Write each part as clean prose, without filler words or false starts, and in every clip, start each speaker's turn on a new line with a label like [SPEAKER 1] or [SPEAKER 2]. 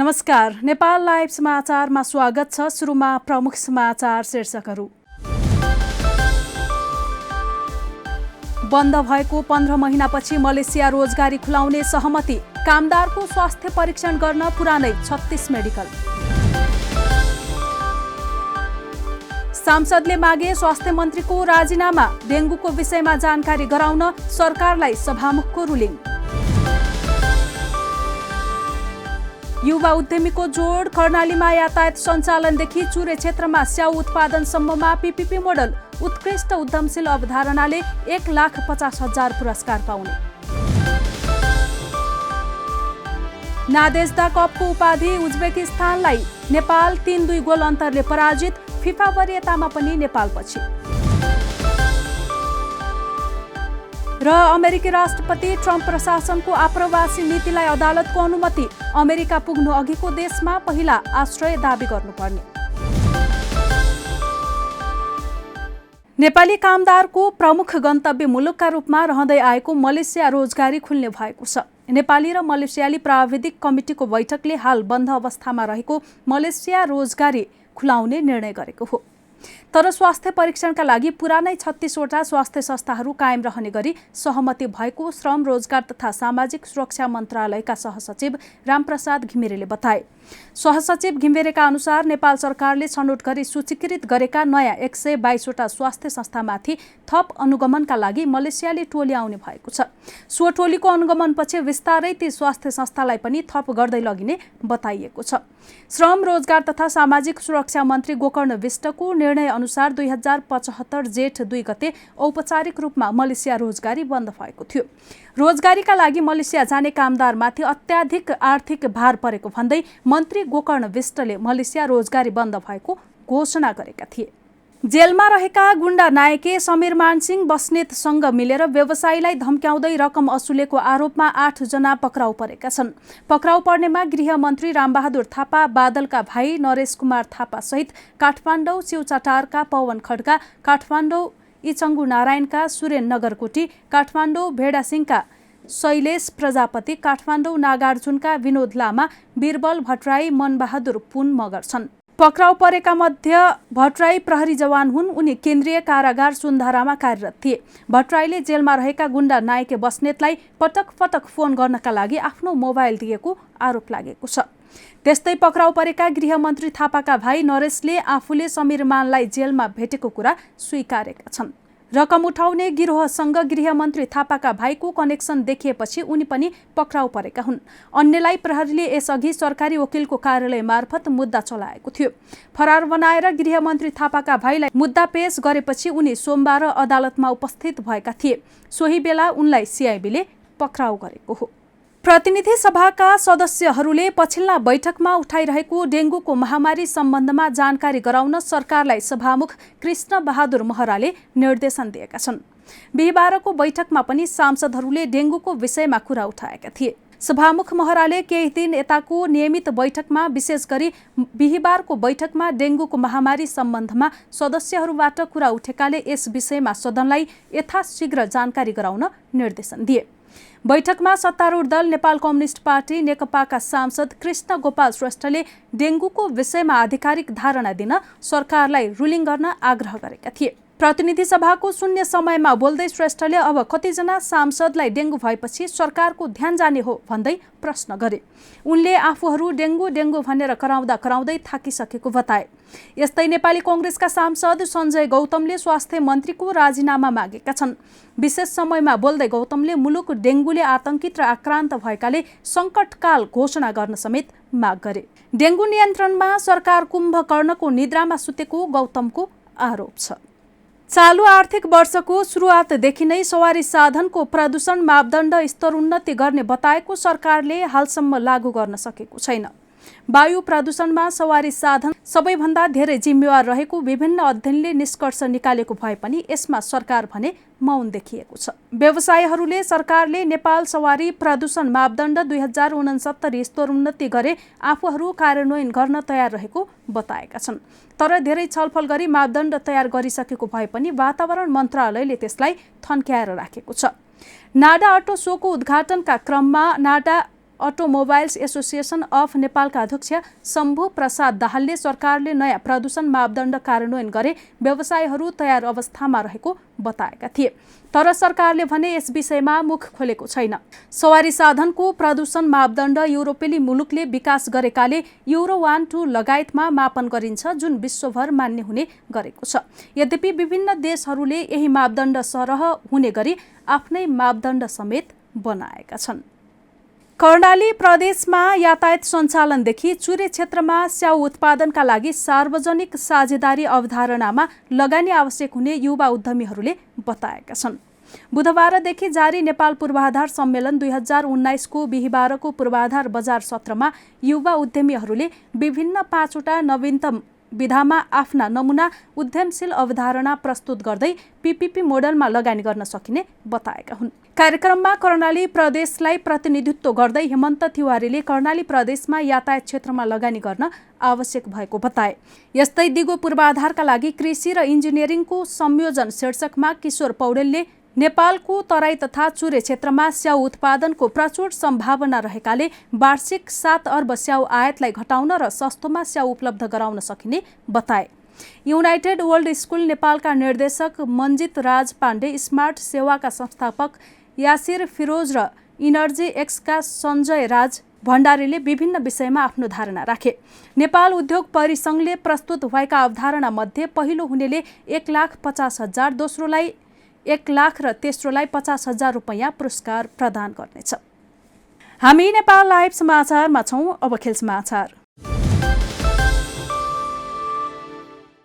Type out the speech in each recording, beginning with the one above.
[SPEAKER 1] नमस्कार, नेपाल लाइभ समाचारमा स्वागत छ। सुरुमा प्रमुख समाचार शीर्षकहरू। बन्द भएको 15 महिनापछि मलेसिया रोजगारी खुलाउने सहमति। कामदारको स्वास्थ्य परीक्षण गर्न पुरानै 36 मेडिकल। सांसदले मागे स्वास्थ्य मन्त्रीको राजीनामा। डेङ्गुको विषयमा जानकारी गराउन सरकारलाई सभामुखको रुलिङ। युवा उद्यमीको जोड। कर्णालीमा यातायात सञ्चालनदेखि चुरे क्षेत्रमा स्याउ उत्पादनसम्ममा पीपीपी मोडल। उत्कृष्ट उद्यमशील अवधारणाले 1,50,000 पुरस्कार पाउने। नादेजदा कपको उपाधि उज्बेकिस्तानलाई। नेपाल 3-2 गोल अन्तरले पराजित। फिफा वरियतामा पनि नेपालपछि। र अमेरिकी राष्ट्रपति ट्रम्प प्रशासनको आप्रवासी नीतिलाई अदालतको अनुमति। अमेरिका पुग्नु अघिको देशमा पहिला आश्रय दाबी गर्नुपर्ने। नेपाली कामदारको प्रमुख गन्तव्य मुलुकका रूपमा रहँदै आएको मलेसिया रोजगारी खुल्ने भएको छ। नेपाली र मलेसियाली प्राविधिक कमिटीको बैठकले हाल बन्द अवस्थामा रहेको मलेसिया रोजगारी खुलाउने निर्णय गरेको हो। तर स्वास्थ्य परीक्षणका लागि पुरानै 36 वटा स्वास्थ्य संस्थाहरू कायम रहने गरी सहमति भएको श्रम रोजगार तथा सामाजिक सुरक्षा मन्त्रालयका सहसचिव रामप्रसाद घिमिरेले बताए। सहसचिव घिमिरेका अनुसार नेपाल सरकारले छनौट गरी सूचीकृत गरेका नयाँ 122 वटा स्वास्थ्य संस्थामाथि थप अनुगमनका लागि मलेसियाली टोली आउने भएको छ। सो टोलीको अनुगमनपछि विस्तारै ती स्वास्थ्य संस्थालाई पनि थप गर्दै लगिने बताइएको छ। श्रम रोजगार तथा सामाजिक सुरक्षा मन्त्री गोकर्ण विष्टको निर्णय अनुसार 2075 जेठ 2 गते औपचारिक रूपमा मलेसिया रोजगारी बन्द भएको थियो। रोजगारीका लागि मलेसिया जाने कामदारमाथि अत्याधिक आर्थिक भार परेको भन्दै मन्त्री गोकर्ण विष्टले मलेसिया रोजगारी बन्द भएको घोषणा गरेका थिए। जेलमा रहेका गुण्डा नायके समीर मानसिंह बस्नेतसँग मिलेर व्यवसायीलाई धम्क्याउँदै रकम असुलेको आरोपमा 8 जना पक्राउ परेका छन्। पक्राउ पर्नेमा गृहमन्त्री रामबहादुर थापा, बादलका भाइ नरेश कुमार थापा सहित काठमाडौँ सिउचाटारका पवन खड्का, काठमाडौँ इचङ्गु नारायणका सुरेन नगरकोटी, काठमाडौँ भेडासिंहका शैलेश प्रजापति, काठमाडौँ नागार्जुनका विनोद लामा, बीरबल भट्टराई, मनबहादुर पुन मगर छन्। पक्राउ परेका मध्ये भट्टराई प्रहरी जवान हुन्। उनी केन्द्रीय कारागार सुन्धारामा कार्यरत थिए। भट्टराईले जेलमा रहेका गुण्डा नायके बस्नेतलाई पटक पटक फोन गर्नका लागि आफ्नो मोबाइल दिएको आरोप लागेको छ। त्यस्तै पक्राउ परेका गृहमन्त्री थापाका भाइ नरेशले आफूले समीर मानलाई जेलमा भेटेको कुरा स्वीकारेका छन्। रकम उठाउने गिरोहसँग गृहमन्त्री थापाका भाइको कनेक्सन देखिएपछि उनी पनि पक्राउ परेका हुन्। अन्यलाई प्रहरीले यसअघि सरकारी वकिलको कार्यालय मार्फत मुद्दा चलाएको थियो। फरार बनाएर गृहमन्त्री थापाका भाइलाई मुद्दा पेश गरेपछि उनी सोमबार अदालतमा उपस्थित भएका थिए। सोही बेला उनलाई सिआइबीले पक्राउ गरेको हो। प्रतिनिधि सभाका सदस्यहरूले पछिल्ला बैठकमा उठाइरहेको डेङ्गुको महामारी सम्बन्धमा जानकारी गराउन सरकारलाई सभामुख कृष्ण बहादुर महराले निर्देशन दिएका छन्। बिहिबारको बैठकमा पनि सांसदहरूले डेङ्गुको विषयमा कुरा उठाएका थिए। सभामुख महराले केही दिन यताको नियमित बैठकमा विशेष गरी बिहिबारको बैठकमा डेङ्गुको महामारी सम्बन्धमा सदस्यहरूबाट कुरा उठेकाले यस विषयमा सदनलाई यथाशीघ्र जानकारी गराउन निर्देशन दिए। बैठकमा सत्तारूढ दल नेपाल कम्युनिस्ट पार्टी नेकपाका सांसद कृष्ण गोपाल श्रेष्ठले डेङ्गुको विषयमा आधिकारिक धारणा दिन सरकारलाई रुलिङ गर्न आग्रह गरेका थिए। प्रतिनिधि सभाको शून्य समयमा बोल्दै श्रेष्ठले अब कतिजना सांसदलाई डेङ्गु भएपछि सरकारको ध्यान जाने हो भन्दै प्रश्न गरे। उनले आफूहरू डेङ्गु भनेर कराउँदै थाकिसकेको बताए। यस्तै नेपाली कांग्रेसका सांसद सञ्जय गौतमले स्वास्थ्य मन्त्रीको राजीनामा मागेका छन्। विशेष समयमा बोल्दै गौतमले मुलुक डेङ्गुले आतंकित र आक्रान्त भएकाले सङ्कटकाल घोषणा गर्न समेत माग गरे। डेङ्गु नियन्त्रणमा सरकार कुम्भकर्णको निद्रामा सुतेको गौतमको आरोप छ। चालु आर्थिक वर्षको सुरुवातदेखि नै सवारी साधनको प्रदूषण मापदण्ड स्तरोन्नति गर्ने बताएको सरकारले हालसम्म लागू गर्न सकेको छैन। वायु प्रदूषणमा सवारी साधन सबैभन्दा धेरै जिम्मेवार रहेको विभिन्न अध्ययनले निष्कर्ष निकालेको भए पनि यसमा सरकार भने मौन देखिएको छ। व्यवसायीहरूले सरकारले नेपाल सवारी प्रदूषण मापदण्ड 2069 स्तरोन्नति गरे आफूहरू कार्यान्वयन गर्न तयार रहेको बताएका छन्। तर धेरै छलफल गरी मापदण्ड तयार गरिसकेको भए पनि वातावरण मन्त्रालयले त्यसलाई थन्क्याएर राखेको छ। नाडा अटो सोको उद्घाटनका क्रममा नाडा अटोमोबाइल्स एसोसिएसन अफ नेपालका अध्यक्ष शम्भु प्रसाद दाहालले सरकारले नयाँ प्रदूषण मापदण्ड कार्यान्वयन गरे व्यवसायहरू तयार अवस्थामा रहेको बताएका थिए। तर सरकारले भने यस विषयमा मुख खोलेको छैन। सवारी साधनको प्रदूषण मापदण्ड युरोपेली मुलुकले विकास गरेकाले युरो 1, 2 लगायतमा मापन गरिन्छ, जुन विश्वभर मान्य हुने गरेको छ। यद्यपि विभिन्न देशहरूले यही मापदण्ड सरह हुने गरी आफ्नै मापदण्ड समेत बनाएका छन्। कर्णाली प्रदेशमा यातायात सञ्चालनदेखि चुरे क्षेत्रमा स्याउ उत्पादनका लागि सार्वजनिक साझेदारी अवधारणामा लगानी आवश्यक हुने युवा उद्यमीहरूले बताएका छन्। बुधबारदेखि जारी नेपाल पूर्वाधार सम्मेलन 2019 को बिहिबारको पूर्वाधार बजार सत्रमा युवा उद्यमीहरूले विभिन्न 5वटा नवीनतम विधामा आफ्ना नमुना उद्यमशील अवधारणा प्रस्तुत गर्दै पीपीपी मोडलमा लगानी गर्न सकिने बताएका हुन्। कार्यक्रममा कर्णाली प्रदेशलाई प्रतिनिधित्व गर्दै हेमन्त तिवारीले कर्णाली प्रदेशमा यातायात क्षेत्रमा लगानी गर्न आवश्यक भएको बताए। यस्तै दिगो पूर्वाधारका लागि कृषि र इन्जिनियरिङको संयोजन शीर्षकमा किशोर पौडेलले नेपालको तराई तथा चुरे क्षेत्रमा स्याउ उत्पादनको प्रचुर सम्भावना रहेकाले वार्षिक 7 अर्ब स्याउ आयातलाई घटाउन र सस्तोमा स्याउ उपलब्ध गराउन सकिने बताए। युनाइटेड वर्ल्ड स्कुल नेपालका निर्देशक मन्जित राज पाण्डे, स्मार्ट सेवाका संस्थापक यासिर फिरोज र इनर्जी एक्सका सञ्जय राज भण्डारीले विभिन्न विषयमा आफ्नो धारणा राखे। नेपाल उद्योग परिसङ्घले प्रस्तुत भएका अवधारणा मध्ये पहिलो हुनेले 1,50,000, दोस्रोलाई 1 लाख र तेस्रोलाई 50,000 रुपैयाँ पुरस्कार प्रदान गर्नेछ। हामी नेपाल लाइभ समाचारमा छौं। अब खेल समाचार।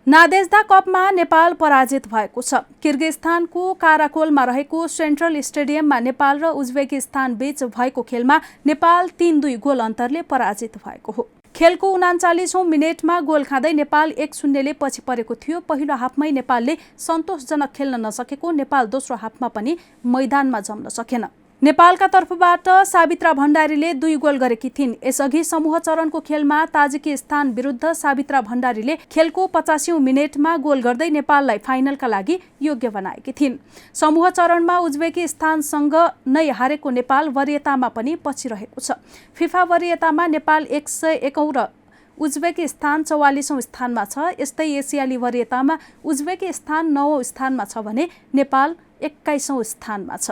[SPEAKER 1] नादेजदा कपमा नेपाल पराजित भएको छ। किर्गिस्तानको काराकोलमा रहेको सेन्ट्रल स्टेडियममा नेपाल र उज्बेकिस्तान बीच भएको खेलमा नेपाल 3-2 गोल अन्तरले पराजित भएको हो। खेलको 39औं मिनेटमा गोल खाँदै नेपाल 1-0ले पछि परेको थियो। पहिलो हाफमै नेपालले सन्तोषजनक खेल्न नसकेको नेपाल दोस्रो हाफमा पनि मैदानमा जम्न सकेन। नेपालका तर्फबाट साबित्रा भण्डारीले 2 गोल गरेकी थिइन्। यसअघि समूह चरणको खेलमा ताजिकिस्तान विरुद्ध साबित्रा भण्डारीले खेलको 85औं मिनेटमा गोल गर्दै नेपाललाई फाइनलका लागि योग्य बनाएकी थिइन्। समूह चरणमा उज्बेकिस्तानसँग नै हारेको नेपाल वरियतामा पनि पछि रहेको छ। फिफा वरियतामा नेपाल 101औं र उज्बेकिस्तान 44औं स्थानमा छ। यस्तै एसियाली वरियतामा उज्बेकिस्तान 9औं स्थानमा छ भने नेपाल 21औं स्थानमा छ।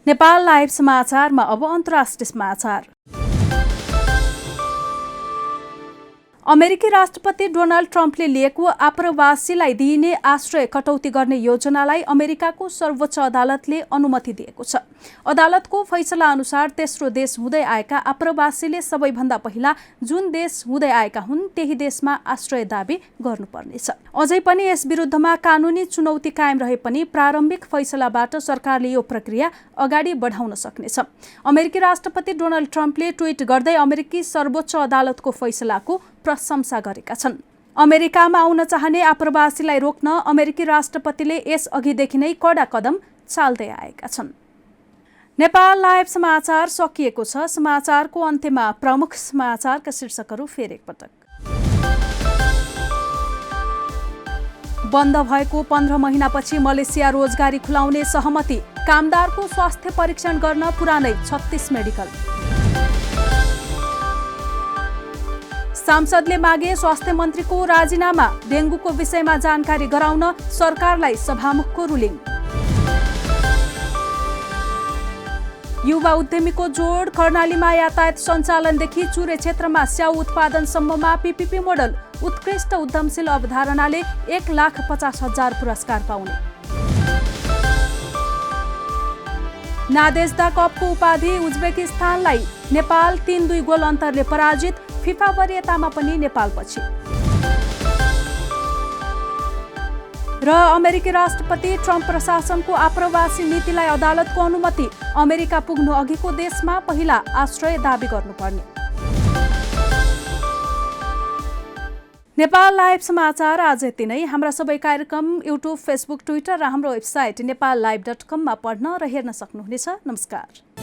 [SPEAKER 1] नेपाल लाइभ समाचारमा अब अन्तर्राष्ट्रिय समाचार। अमेरिकी राष्ट्रपति डोनाल्ड ट्रम्पले लिएको आप्रवासीलाई दिइने आश्रय कटौती गर्ने योजनालाई अमेरिकाको सर्वोच्च अदालतले अनुमति दिएको छ। अदालतको फैसला अनुसार तेस्रो देश हुँदै आएका आप्रवासीले सबैभन्दा पहिला जुन देश हुँदै आएका हुन् त्यही देशमा आश्रय दाबी गर्नुपर्नेछ। अझै पनि यस विरुद्धमा कानुनी चुनौती कायम रहे पनि प्रारम्भिक फैसलाबाट सरकारले यो प्रक्रिया अगाडि बढाउन सक्नेछ। अमेरिकी राष्ट्रपति डोनाल्ड ट्रम्पले ट्विट गर्दै अमेरिकी सर्वोच्च अदालतको फैसलाको प्रशंसा गरेका छन्। अमेरिकामा आउन चाहने आप्रवासीलाई रोक्न अमेरिकी राष्ट्रपतिले यसअघिदेखि नै कडा कदम चाल्दै आएका छन्। नेपाल लाइभ समाचार सकिएको छ। समाचारको अन्त्यमा प्रमुख समाचारका शीर्षकहरू फेरि एकपटक। बन्द भएको 15 महिनापछि मलेसिया रोजगारी खुलाउने सहमति। कामदारको स्वास्थ्य परीक्षण गर्न पुरानै 36 मेडिकल। सांसदले मागे स्वास्थ्य मन्त्रीको राजीनामा। डेङ्गुको विषयमा जानकारी गराउन सरकारलाई सभामुखको रुलिङ। युवा उद्यमीको जोड। कर्णालीमा यातायात सञ्चालनदेखि चुरे क्षेत्रमा स्याउ उत्पादनसम्ममा पीपीपी मोडल। उत्कृष्ट उद्यमशील अवधारणाले 1,50,000 पुरस्कार पाउने। नादेजदा कपको उपाधि उज्बेकिस्तानलाई। नेपाल 3-2 गोल अन्तरले पराजित। फिफा वरियतामा पनि नेपाल पछि। र अमेरिकी राष्ट्रपति ट्रम्प प्रशासनको आप्रवासी नीतिलाई अदालतको अनुमति। अमेरिका पुग्नु अघिको देशमा पहिला आश्रय दाबी गर्नुपर्ने। नेपाल लाइभ समाचार आज यति नै। हाम्रा सबै कार्यक्रम युट्युब, फेसबुक, ट्विटर र हाम्रो वेबसाइट नेपाललाइभ.com मा पढ्न र हेर्न सक्नुहुनेछ। नमस्कार।